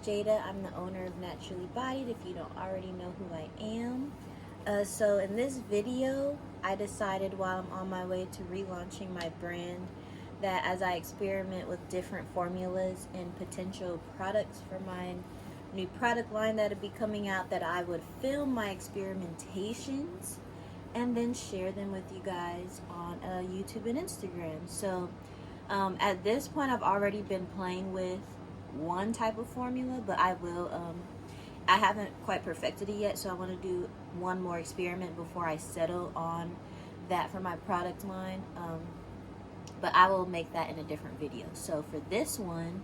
Jada. I'm the owner of Naturally Bodied, if you don't already know who I am. So in this video, I decided while I'm on my way to relaunching my brand that as I experiment with different formulas and potential products for my new product line that'll be coming out, that I would film my experimentations and then share them with you guys on YouTube and Instagram. So at this point, I've already been playing with one type of formula, but I haven't quite perfected it yet, so I want to do one more experiment before I settle on that for my product line. But I will make that in a different video. So for this one,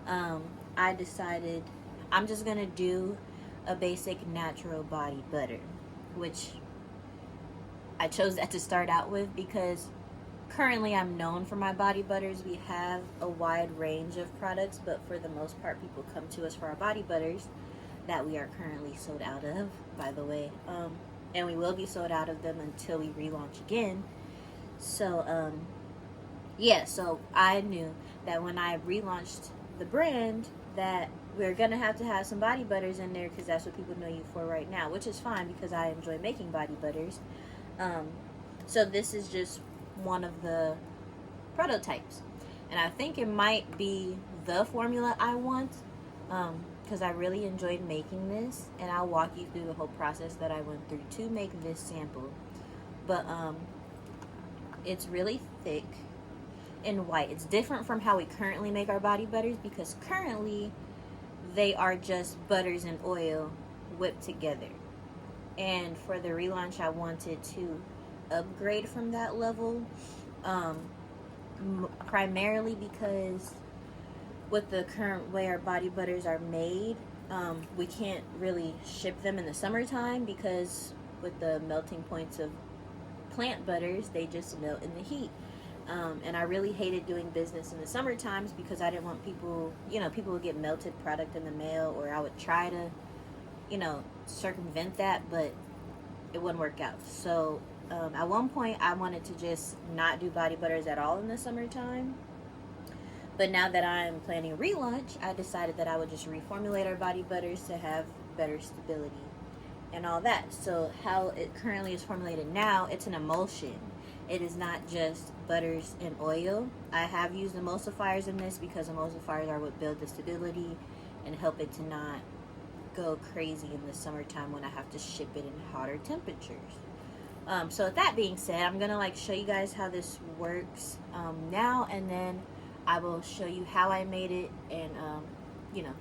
I decided I'm just going to do a basic natural body butter, which I chose that to start out with because currently I'm known for my body butters. We have a wide range of products, but for the most part, people come to us for our body butters that we are currently sold out of, by the way. And we will be sold out of them until we relaunch again. So, yeah, so I knew that when I relaunched the brand that we're going to have some body butters in there because that's what people know you for right now, which is fine because I enjoy making body butters. So this is just one of the prototypes. And I think it might be the formula I want because I really enjoyed making this. And I'll walk you through the whole process that I went through to make this sample. But it's really thick and white. It's different from how we currently make our body butters because currently they are just butters and oil whipped together. And for the relaunch, I wanted to upgrade from that level, primarily because with the current way our body butters are made, we can't really ship them in the summertime because with the melting points of plant butters, they just melt in the heat. And I really hated doing business in the summer times because I didn't want people would get melted product in the mail, or I would try to circumvent that, but it wouldn't work out. So at one point I wanted to just not do body butters at all in the summertime, but now that I'm planning a relaunch, I decided that I would just reformulate our body butters to have better stability and all that. So how it currently is formulated now, it's an emulsion. It is not just butters and oil. I have used emulsifiers in this because emulsifiers are what build the stability and help it to not go crazy in the summertime when I have to ship it in hotter temperatures. So with that being said, I'm gonna show you guys how this works now, and then I will show you how I made it and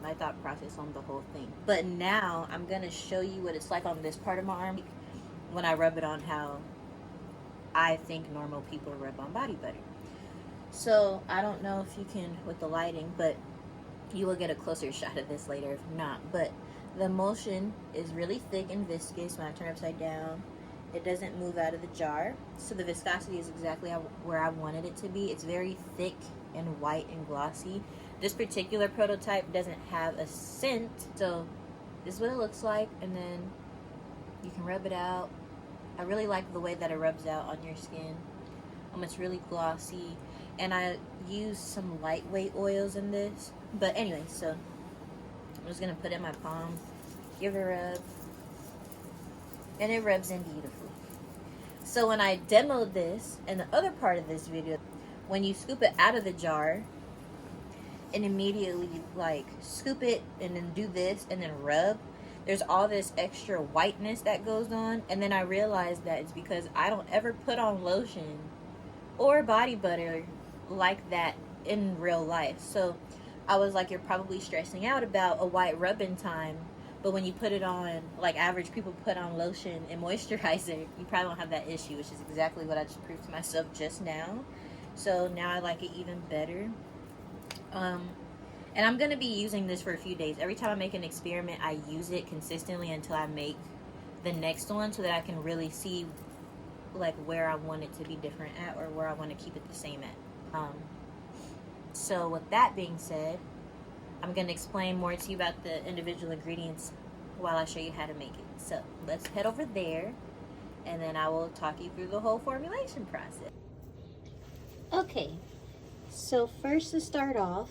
my thought process on the whole thing. But now I'm gonna show you what it's like on this part of my arm when I rub it on, how I think normal people rub on body butter. So I don't know if you can with the lighting, but you will get a closer shot of this later if not. But the emulsion is really thick and viscous. When I turn it upside down, it doesn't move out of the jar. So the viscosity is exactly where I wanted it to be. It's very thick and white and glossy. This particular prototype doesn't have a scent. So this is what it looks like. And then you can rub it out. I really like the way that it rubs out on your skin. It's really glossy. And I use some lightweight oils in this. But anyway, so I'm just going to put it in my palm, give it a rub, and it rubs in beautifully. So when I demoed this, and the other part of this video, when you scoop it out of the jar, and immediately scoop it and then do this and then rub, there's all this extra whiteness that goes on. And then I realized that it's because I don't ever put on lotion or body butter like that in real life. So I was like, you're probably stressing out about a white rubbing time, but when you put it on, like average people put on lotion and moisturizer, you probably won't have that issue, which is exactly what I just proved to myself just now. So now I like it even better. And I'm going to be using this for a few days. Every time I make an experiment, I use it consistently until I make the next one so that I can really see where I want it to be different at, or where I want to keep it the same at. So with that being said, I'm going to explain more to you about the individual ingredients while I show you how to make it. So let's head over there, and then I will talk you through the whole formulation process. Okay, so first to start off,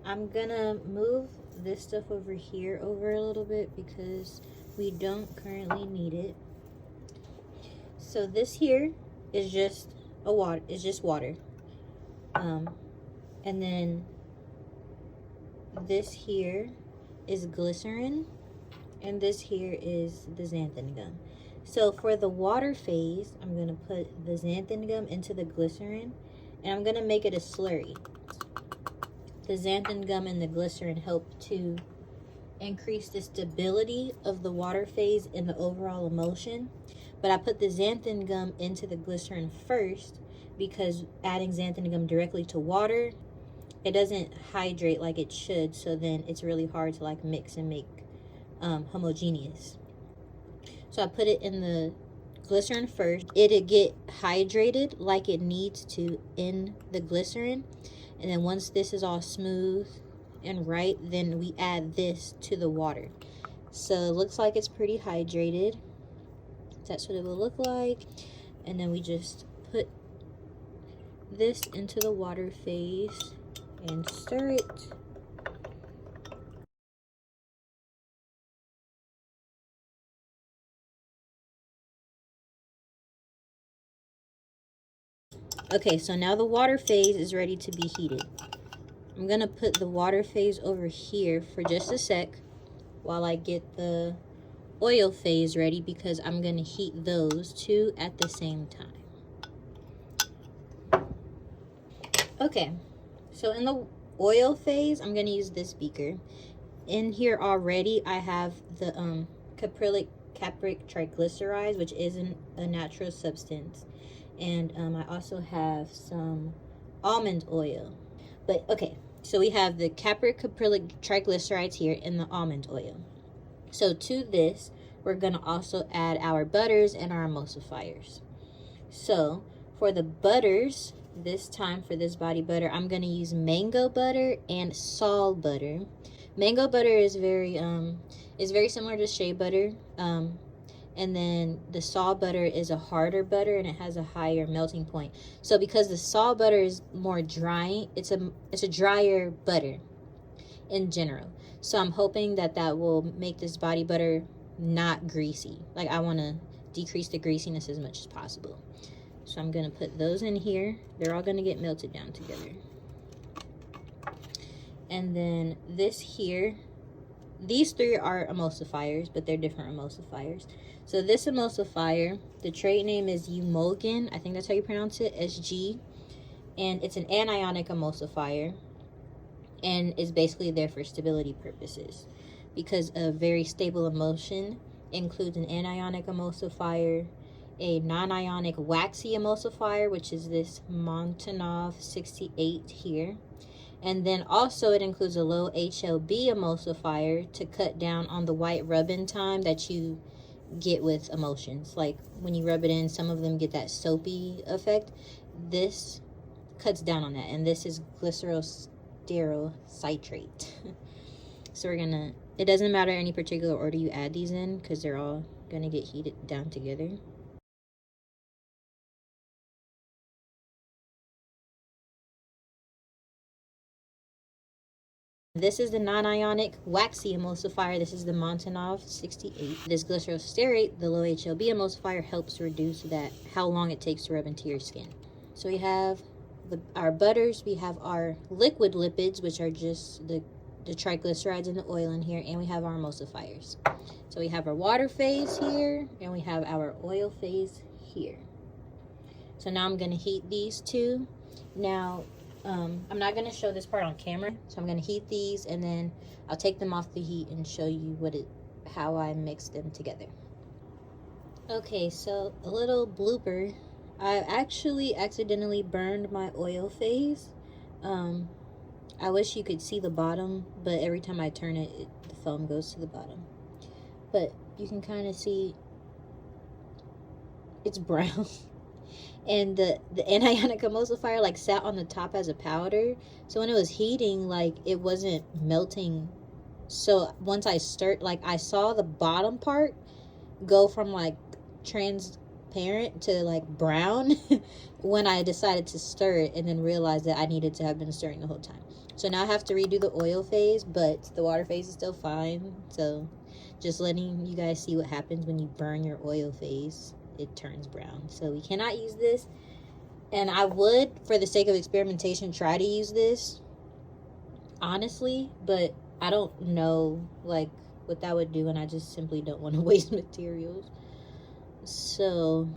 I'm gonna move this stuff over here over a little bit because we don't currently need it. So this here is just water. And then this here is glycerin, and this here is the xanthan gum. So for the water phase, I'm going to put the xanthan gum into the glycerin, and I'm going to make it a slurry. The xanthan gum and the glycerin help to increase the stability of the water phase and the overall emulsion. But I put the xanthan gum into the glycerin first because adding xanthan gum directly to water, it doesn't hydrate like it should, so then it's really hard to like mix and make homogeneous. So I put it in the glycerin first. It'll get hydrated like it needs to in the glycerin, and then once this is all smooth and right, then we add this to the water. So it looks like it's pretty hydrated. That's what it will look like. And then we just put this into the water phase and stir it. Okay, so now the water phase is ready to be heated. I'm gonna put the water phase over here for just a sec while I get the oil phase ready, because I'm gonna heat those two at the same time. Okay, so in the oil phase, I'm gonna use this beaker. In here already, I have the capric triglycerides, which isn't a natural substance, and I also have some almond oil. But okay, so we have the capric triglycerides here and the almond oil. So to this, we're gonna also add our butters and our emulsifiers. So for the butters, this time for this body butter, I'm gonna use mango butter and saw butter. Mango butter is very similar to shea butter, and then the saw butter is a harder butter and it has a higher melting point. So because the saw butter is more dry, it's a drier butter in general. So I'm hoping that will make this body butter not greasy. Like, I want to decrease the greasiness as much as possible. So I'm going to put those in here. They're all going to get melted down together. And then this here, these three are emulsifiers, but they're different emulsifiers. So this emulsifier, the trade name is Emulgin. I think that's how you pronounce it, SG. And it's an anionic emulsifier, and is basically there for stability purposes, because a very stable emulsion includes an anionic emulsifier, a non-ionic waxy emulsifier, which is this Montanov 68 here, and then also it includes a low HLB emulsifier to cut down on the white rub-in time that you get with emulsions. Like when you rub it in, some of them get that soapy effect. This cuts down on that, and this is glycerosterol citrate. So we're gonna, it doesn't matter any particular order you add these in, because they're all gonna get heated down together. This is the non-ionic waxy emulsifier. This is the Montanov 68. This glycerosterate, the low HLB emulsifier, helps reduce that, how long it takes to rub into your skin. So we have our butters, we have our liquid lipids, which are just the triglycerides and the oil in here, and we have our emulsifiers. So we have our water phase here, and we have our oil phase here. So now I'm going to heat these two. Now, I'm not going to show this part on camera, so I'm going to heat these, and then I'll take them off the heat and show you how I mix them together. Okay, so a little blooper. I actually accidentally burned my oil phase. I wish you could see the bottom, but every time I turn it, the foam goes to the bottom. But you can kind of see it's brown. And the anionic emulsifier like sat on the top as a powder, so when it was heating, like, it wasn't melting. So once I stirred, like, I saw the bottom part go from like transparent to like brown when I decided to stir it, and then realized that I needed to have been stirring the whole time. So now I have to redo the oil phase, but the water phase is still fine. So just letting you guys see what happens when you burn your oil phase. It turns brown. So we cannot use this. And I would, for the sake of experimentation, try to use this, honestly, but I don't know like what that would do, and I just simply don't want to waste materials. So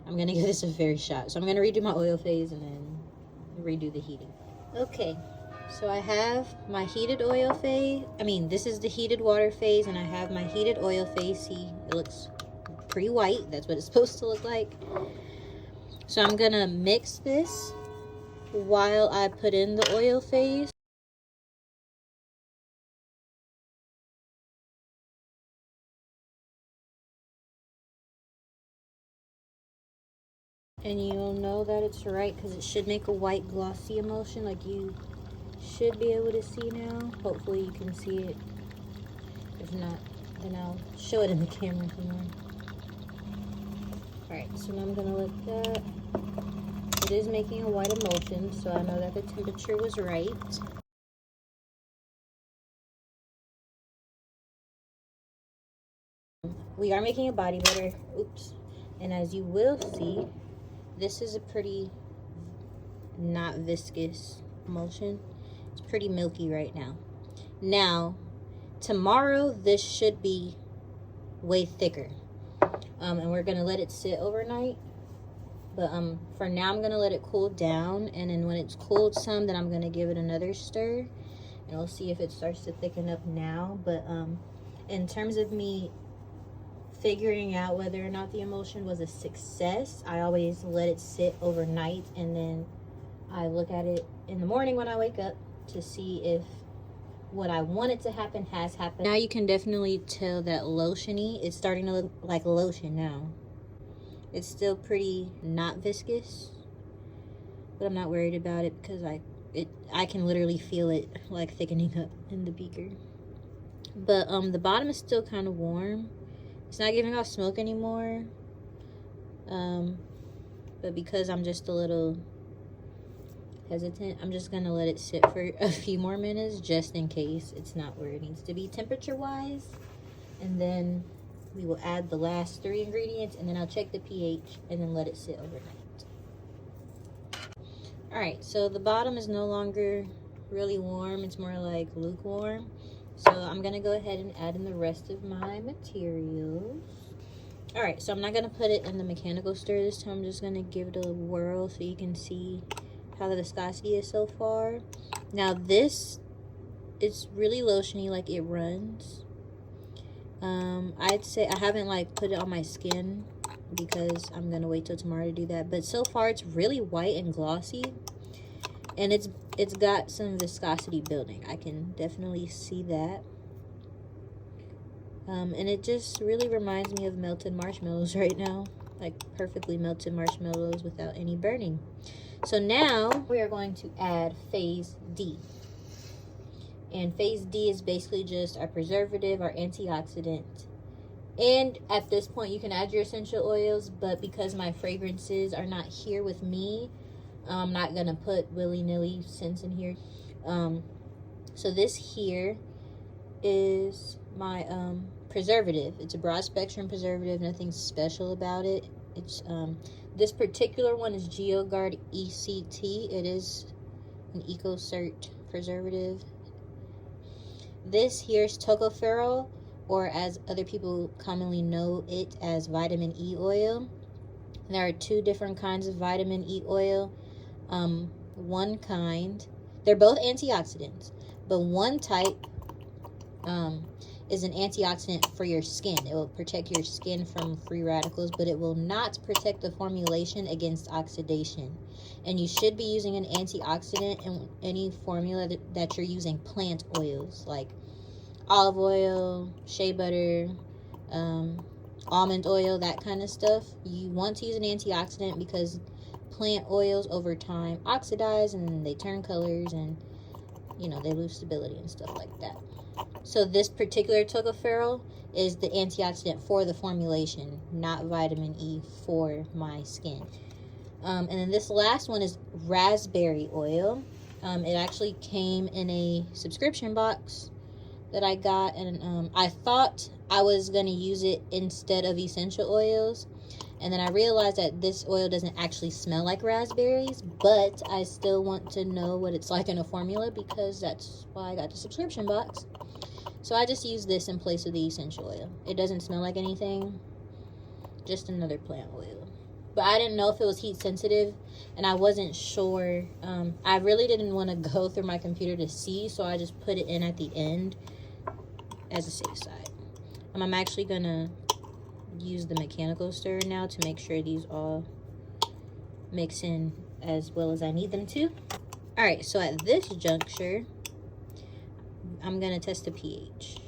I'm gonna give this a fair shot. So I'm gonna redo my oil phase and then redo the heating. Okay, so I have my heated oil phase. This is the heated water phase, and I have my heated oil phase. See, it looks pretty white. That's what it's supposed to look like. So I'm gonna mix this while I put in the oil phase. And you'll know that it's right because it should make a white glossy emulsion, like you should be able to see now. Hopefully you can see it. If not, then I'll show it in the camera more. Alright, so now I'm gonna let that. It is making a white emulsion, so I know that the temperature was right. We are making a body butter. Oops. And as you will see, this is a pretty not viscous emulsion. It's pretty milky right now. Now, tomorrow this should be way thicker. And we're gonna let it sit overnight. But for now I'm gonna let it cool down, and then when it's cooled some, then I'm gonna give it another stir, and we'll see if it starts to thicken up now. But in terms of me figuring out whether or not the emulsion was a success, I always let it sit overnight, and then I look at it in the morning when I wake up to see if what I wanted to happen has happened. Now you can definitely tell that lotiony. It's starting to look like lotion now. It's still pretty not viscous, but I'm not worried about it because I can literally feel it like thickening up in the beaker. But the bottom is still kind of warm. It's not giving off smoke anymore. But because I'm just a little hesitant, I'm just gonna let it sit for a few more minutes just in case it's not where it needs to be temperature wise. And then we will add the last 3 ingredients, and then I'll check the pH and then let it sit overnight. Alright, so the bottom is no longer really warm. It's more like lukewarm. So I'm going to go ahead and add in the rest of my materials. Alright, so I'm not going to put it in the mechanical stir this time. I'm just going to give it a whirl so you can see how the viscosity is so far. Now this is really lotiony, like it runs. I'd say I haven't like put it on my skin because I'm gonna wait till tomorrow to do that, but so far it's really white and glossy, and it's got some viscosity building. I can definitely see that. And it just really reminds me of melted marshmallows right now, like perfectly melted marshmallows without any burning. So now we are going to add phase D. And phase D is basically just our preservative, our antioxidant. And at this point, you can add your essential oils, but because my fragrances are not here with me, I'm not going to put willy-nilly scents in here. So this here is my preservative. It's a broad spectrum preservative, nothing special about it. It's this particular one is GeoGuard ECT. It is an EcoCert preservative. This here is tocopherol, or as other people commonly know it as vitamin E oil. There are 2 different kinds of vitamin E oil. One kind, they're both antioxidants, but one type is an antioxidant for your skin. It will protect your skin from free radicals, but it will not protect the formulation against oxidation. And you should be using an antioxidant in any formula that you're using plant oils, like olive oil, shea butter, almond oil, that kind of stuff. You want to use an antioxidant because plant oils over time oxidize and they turn colors, and they lose stability and stuff like that. So this particular tocopherol is the antioxidant for the formulation, not vitamin E for my skin. And then this last one is raspberry oil. It actually came in a subscription box that I got, and I thought I was going to use it instead of essential oils. And then I realized that this oil doesn't actually smell like raspberries, but I still want to know what it's like in a formula because that's why I got the subscription box. So I just use this in place of the essential oil. It doesn't smell like anything, just another plant oil. But I didn't know if it was heat sensitive, and I wasn't sure. I really didn't want to go through my computer to see, so I just put it in at the end as a safe side. I'm actually going to use the mechanical stirrer now to make sure these all mix in as well as I need them to. Alright, so at this juncture, I'm going to test the pH.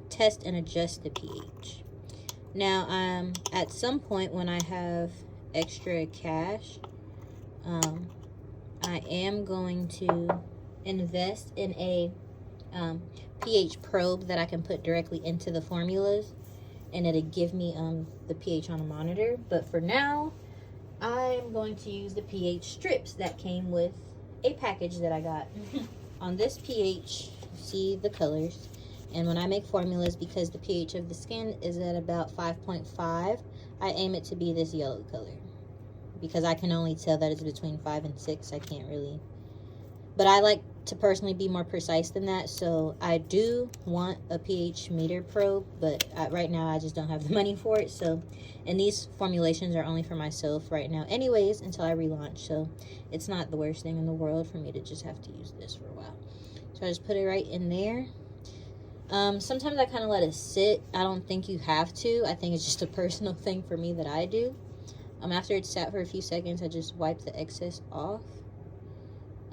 Test and adjust the pH. Now, at some point when I have extra cash, I am going to invest in a pH probe that I can put directly into the formulas, and it'll give me the pH on a monitor. But for now, I'm going to use the pH strips that came with a package that I got. On this pH, see the colors. And when I make formulas, because the pH of the skin is at about 5.5, I aim it to be this yellow color. Because I can only tell that it's between 5 and 6. I can't really. But I like to personally be more precise than that. So I do want a pH meter probe. But right now I just don't have the money for it. So, and these formulations are only for myself right now anyways until I relaunch. So it's not the worst thing in the world for me to just have to use this for a while. So I just put it right in there. Sometimes I kind of let it sit. I don't think you have to. I think it's just a personal thing for me that I do. After it's sat for a few seconds, I just wipe the excess off.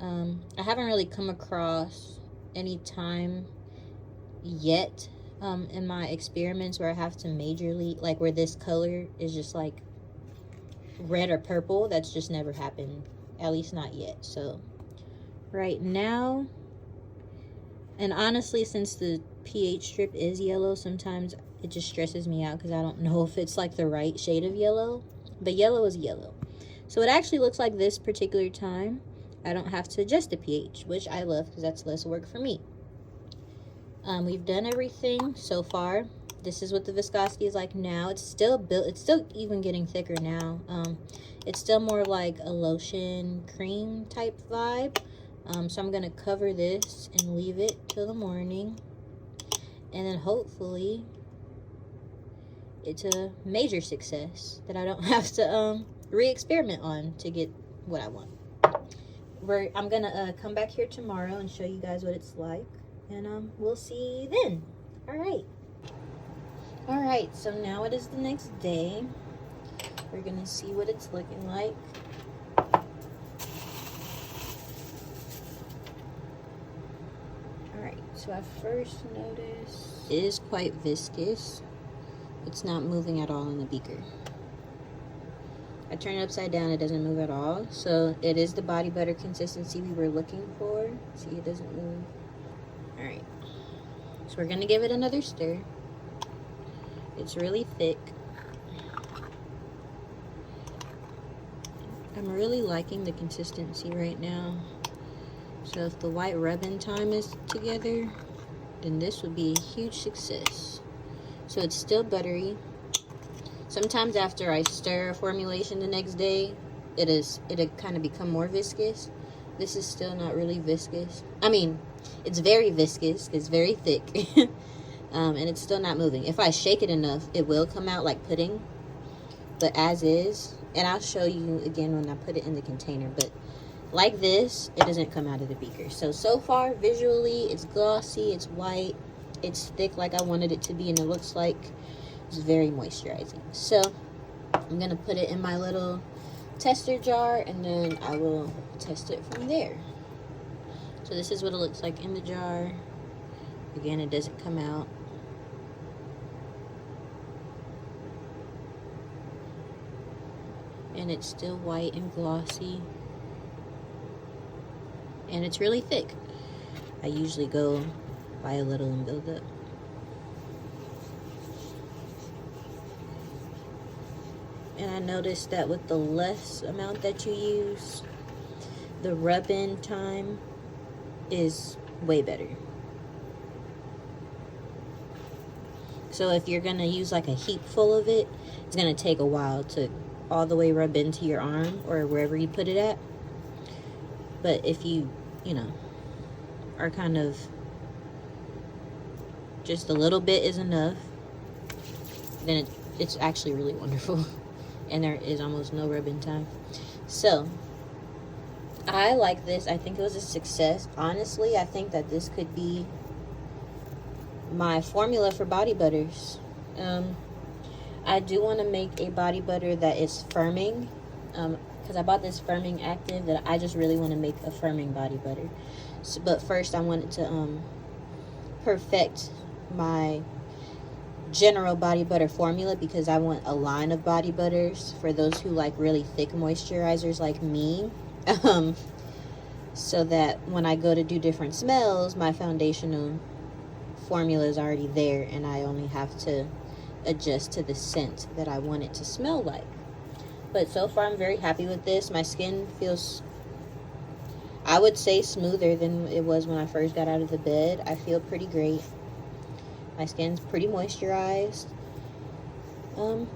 I haven't really come across any time yet in my experiments where I have to majorly, like where this color is just like red or purple. That's just never happened, at least not yet. So right now, and honestly, since the pH strip is yellow, sometimes it just stresses me out because I don't know if it's like the right shade of yellow. But yellow is yellow. So it actually looks like this particular time I don't have to adjust the pH, which I love because that's less work for me. We've done everything so far. This is what the viscosity is like now. It's still built. It's still even getting thicker now. It's still more like a lotion cream type vibe. So I'm going to cover this and leave it till the morning. And then hopefully it's a major success that I don't have to re-experiment on to get what I want. I'm going to come back here tomorrow and show you guys what it's like. And we'll see then. Alright, so now it is the next day. We're going to see what it's looking like. So I first noticed it is quite viscous. It's not moving at all in the beaker. I turn it upside down, it doesn't move at all. So it is the body butter consistency we were looking for. See, it doesn't move. Alright. So we're going to give it another stir. It's really thick. I'm really liking the consistency right now. So if the white rubbing time is together, then this would be a huge success. So it's still buttery. Sometimes after I stir a formulation the next day, it'll kind of become more viscous. This is still not really viscous. I mean, it's very viscous. It's very thick. And it's still not moving. If I shake it enough, it will come out like pudding. But as is, and I'll show you again when I put it in the container, but like this, it doesn't come out of the beaker. So far, visually, it's glossy, it's white, it's thick like I wanted it to be, and it looks like it's very moisturizing. So, I'm going to put it in my little tester jar, and then I will test it from there. So this is what it looks like in the jar. Again, it doesn't come out. And it's still white and glossy. And it's really thick. I usually go by a little and build up. And I noticed that with the less amount that you use, the rub-in time is way better. So if you're gonna use like a heap full of it, it's gonna take a while to all the way rub into your arm or wherever you put it at. But if you know, are kind of just a little bit is enough, then it's actually really wonderful. And there is almost no rub-in time. So I like this. I think it was a success. Honestly, I think that this could be my formula for body butters. I do want to make a body butter that is firming, because I bought this firming active that I just really want to make a firming body butter. So, but first I wanted to perfect my general body butter formula, because I want a line of body butters for those who like really thick moisturizers like me. So that when I go to do different smells, my foundational formula is already there and I only have to adjust to the scent that I want it to smell like. But so far I'm very happy with this. My skin feels, I would say, smoother than it was when I first got out of the bed. I feel pretty great. My skin's pretty moisturized.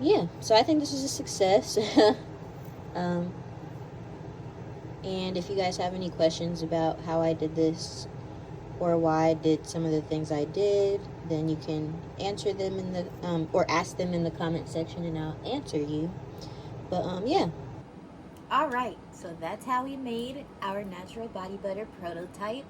Yeah, so I think this is a success. And if you guys have any questions about how I did this or why I did some of the things I did, then you can answer them in the or ask them in the comment section and I'll answer you. But yeah. Alright, so that's how we made our natural body butter prototype.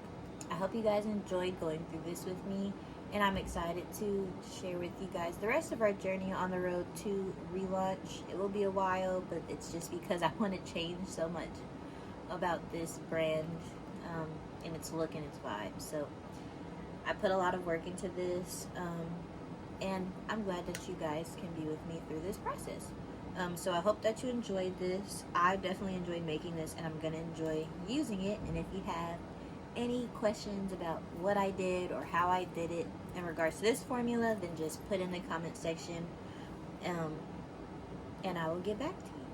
I hope you guys enjoyed going through this with me, and I'm excited to share with you guys the rest of our journey on the road to Relaunch. It will be a while, but it's just because I want to change so much about this brand and its look and its vibe. So I put a lot of work into this, and I'm glad that you guys can be with me through this process. So I hope that you enjoyed this. I definitely enjoyed making this, and I'm going to enjoy using it. And if you have any questions about what I did or how I did it in regards to this formula, then just put in the comment section, and I will get back to you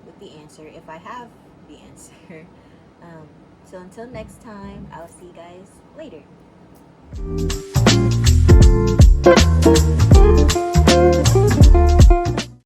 with the answer if I have the answer. So until next time, I'll see you guys later.